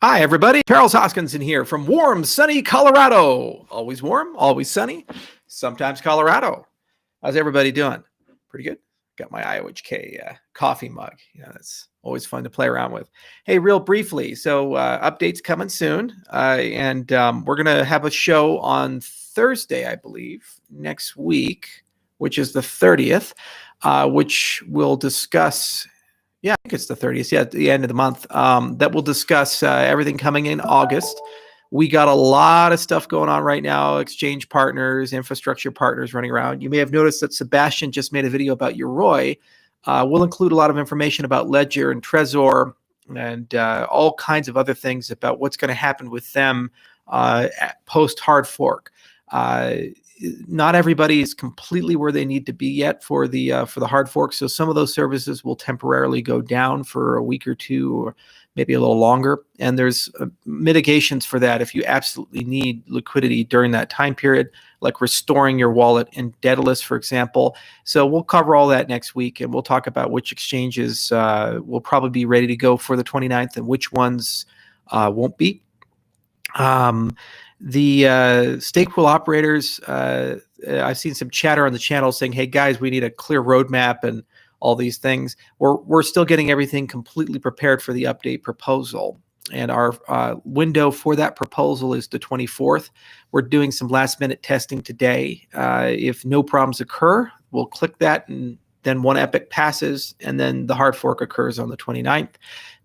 Hi, everybody. Charles Hoskinson here from warm, sunny Colorado. Always warm, always sunny, sometimes Colorado. How's everybody doing? Pretty good? Got my IOHK coffee mug. That's always fun to play around with. Hey, real briefly, so updates coming soon. And we're going to have a show on Thursday, I believe, next week, which is the 30th, which will discuss... Yeah, I think it's the 30th. Yeah, at the end of the month. That will discuss everything coming in August. We got a lot of stuff going on right now. Exchange partners, infrastructure partners running around. You may have noticed that Sebastian just made a video about Yoroi. We'll include a lot of information about Ledger and Trezor and all kinds of other things about what's going to happen with them post hard fork. Not everybody is completely where they need to be yet for the hard fork. So some of those services will temporarily go down for a week or two, or maybe a little longer. And there's mitigations for that if you absolutely need liquidity during that time period, like restoring your wallet in Daedalus, for example. So we'll cover all that next week, and we'll talk about which exchanges will probably be ready to go for the 29th and which ones won't be. The stake pool operators, I've seen some chatter on the channel saying, hey guys, we need a clear roadmap and all these things. We're still getting everything completely prepared for the update proposal. And our window for that proposal is the 24th. We're doing some last minute testing today. If no problems occur, we'll click that, and then one epoch passes, and then the hard fork occurs on the 29th.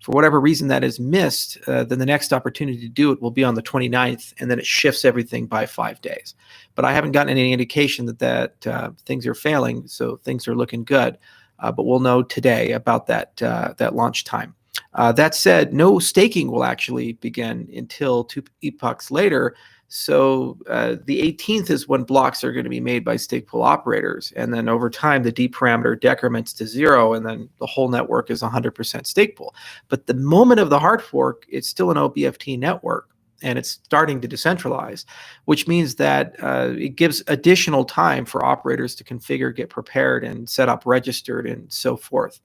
For whatever reason that is missed, then the next opportunity to do it will be on the 29th, and then it shifts everything by 5 days. But I haven't gotten any indication that things are failing, so things are looking good. But we'll know today about that launch time. That said, no staking will actually begin until 2 epochs later. So the 18th is when blocks are going to be made by stake pool operators. And then over time, the D parameter decrements to 0, and then the whole network is 100% stake pool. But the moment of the hard fork, it's still an OBFT network, and it's starting to decentralize, which means that it gives additional time for operators to configure, get prepared, and set up registered, and so forth.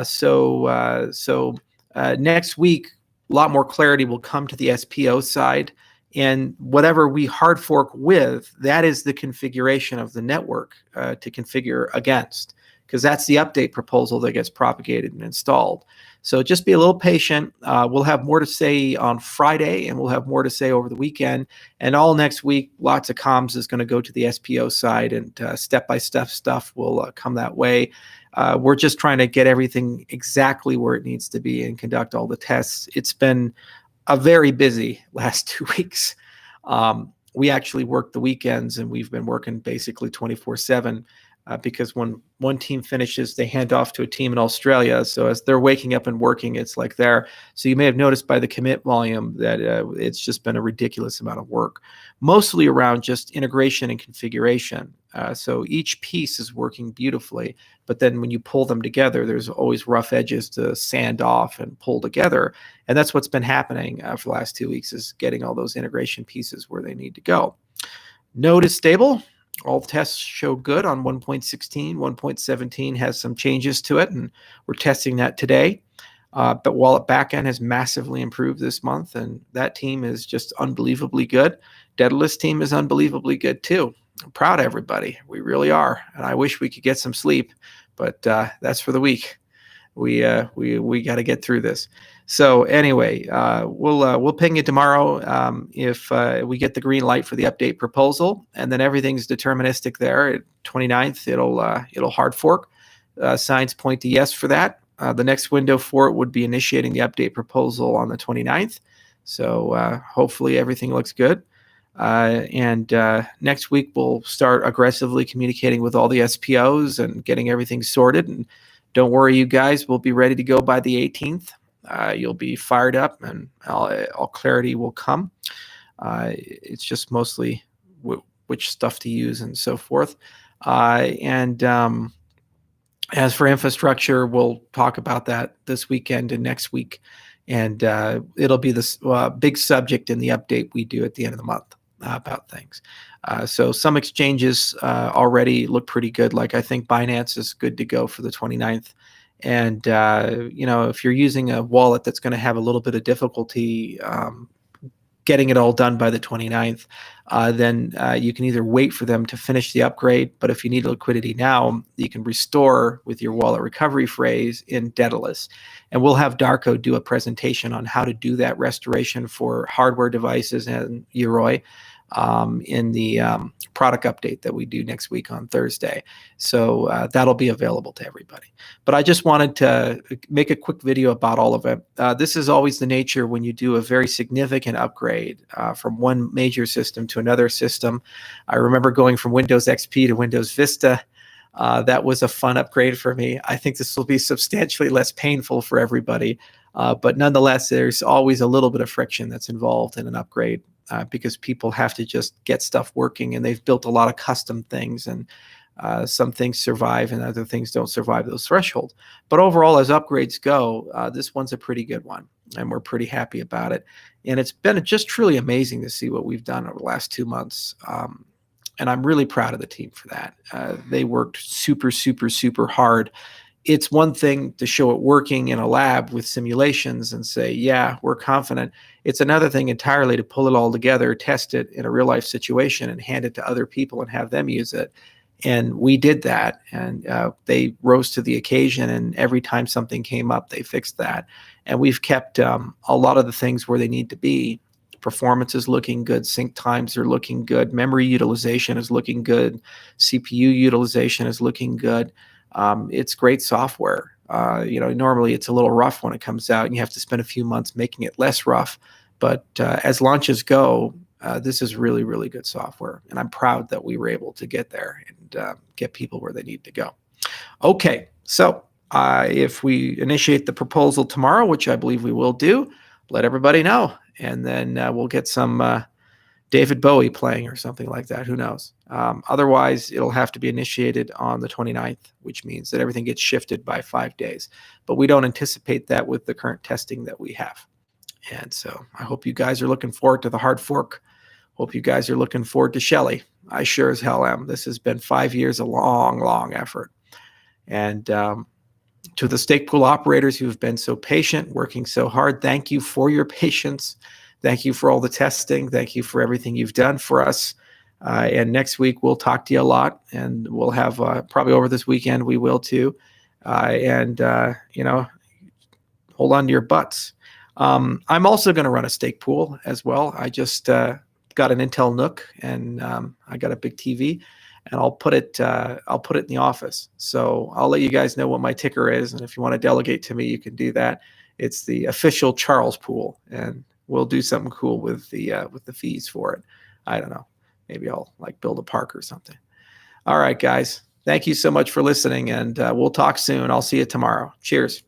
So next week, a lot more clarity will come to the SPO side. And whatever we hard fork with, that is the configuration of the network to configure against, because that's the update proposal that gets propagated and installed. So just be a little patient. We'll have more to say on Friday, and we'll have more to say over the weekend. And all next week, lots of comms is going to go to the SPO side, and step-by-step stuff will come that way. We're just trying to get everything exactly where it needs to be and conduct all the tests. It's been a very busy last 2 weeks. We actually work the weekends, and we've been working basically 24/7 because when one team finishes, they hand off to a team in Australia. So as they're waking up and working, it's like there. So you may have noticed by the commit volume that it's just been a ridiculous amount of work, mostly around just integration and configuration. So each piece is working beautifully, but then when you pull them together, there's always rough edges to sand off and pull together. And that's what's been happening for the last 2 weeks, is getting all those integration pieces where they need to go. Node is stable. All tests show good on 1.16. 1.17 has some changes to it, and we're testing that today. But Wallet Backend has massively improved this month, and that team is just unbelievably good. Daedalus team is unbelievably good too. I'm proud of everybody. We really are. And I wish we could get some sleep, but that's for the week. We got to get through this. So anyway, we'll ping you tomorrow if we get the green light for the update proposal, and then everything's deterministic there. At 29th, it'll hard fork. Signs point to yes for that. The next window for it would be initiating the update proposal on the 29th. So hopefully everything looks good. And next week we'll start aggressively communicating with all the SPOs and getting everything sorted. And don't worry, you guys, we'll be ready to go by the 18th. You'll be fired up, and all clarity will come. It's just mostly which stuff to use and so forth. And as for infrastructure, we'll talk about that this weekend and next week. And it'll be this big subject in the update we do at the end of the month about things. So some exchanges already look pretty good. Like I think Binance is good to go for the 29th. And if you're using a wallet that's going to have a little bit of difficulty getting it all done by the 29th, then you can either wait for them to finish the upgrade, but if you need liquidity now, you can restore with your wallet recovery phrase in Daedalus. And we'll have Darko do a presentation on how to do that restoration for hardware devices and Yoroi in the product update that we do next week on Thursday. So that'll be available to everybody. But I just wanted to make a quick video about all of it. This is always the nature when you do a very significant upgrade from one major system to another system. I remember going from Windows XP to Windows Vista. That was a fun upgrade for me. I think this will be substantially less painful for everybody. But nonetheless, there's always a little bit of friction that's involved in an upgrade. Because people have to just get stuff working, and they've built a lot of custom things, and some things survive and other things don't survive those thresholds. But overall, as upgrades go, this one's a pretty good one, and we're pretty happy about it. And it's been just truly amazing to see what we've done over the last 2 months. And I'm really proud of the team for that. They worked super, super, super hard. It's one thing to show it working in a lab with simulations and say, yeah, we're confident. It's another thing entirely to pull it all together, test it in a real life situation, and hand it to other people and have them use it. And we did that, and they rose to the occasion, and every time something came up, they fixed that. And we've kept a lot of the things where they need to be. Performance is looking good. Sync times are looking good. Memory utilization is looking good. CPU utilization is looking good. It's great software. Normally it's a little rough when it comes out, and you have to spend a few months making it less rough. But as launches go, this is really, really good software. And I'm proud that we were able to get there and get people where they need to go. Okay, so if we initiate the proposal tomorrow, which I believe we will do, let everybody know. And then we'll get some David Bowie playing or something like that. Who knows? Otherwise, it'll have to be initiated on the 29th, which means that everything gets shifted by 5 days. But we don't anticipate that with the current testing that we have. And so I hope you guys are looking forward to the hard fork. Hope you guys are looking forward to Shelley. I sure as hell am. This has been 5 years, a long, long effort. And to the stake pool operators who have been so patient, working so hard, thank you for your patience. Thank you for all the testing. Thank you for everything you've done for us. And next week, we'll talk to you a lot, and we'll have probably over this weekend, we will too. Hold on to your butts. I'm also going to run a stake pool as well. I just got an Intel Nook, and I got a big TV, and I'll put it in the office. So I'll let you guys know what my ticker is, and if you want to delegate to me, you can do that. It's the official Charles pool, and we'll do something cool with the fees for it. I don't know. Maybe I'll build a park or something. All right, guys. Thank you so much for listening, and we'll talk soon. I'll see you tomorrow. Cheers.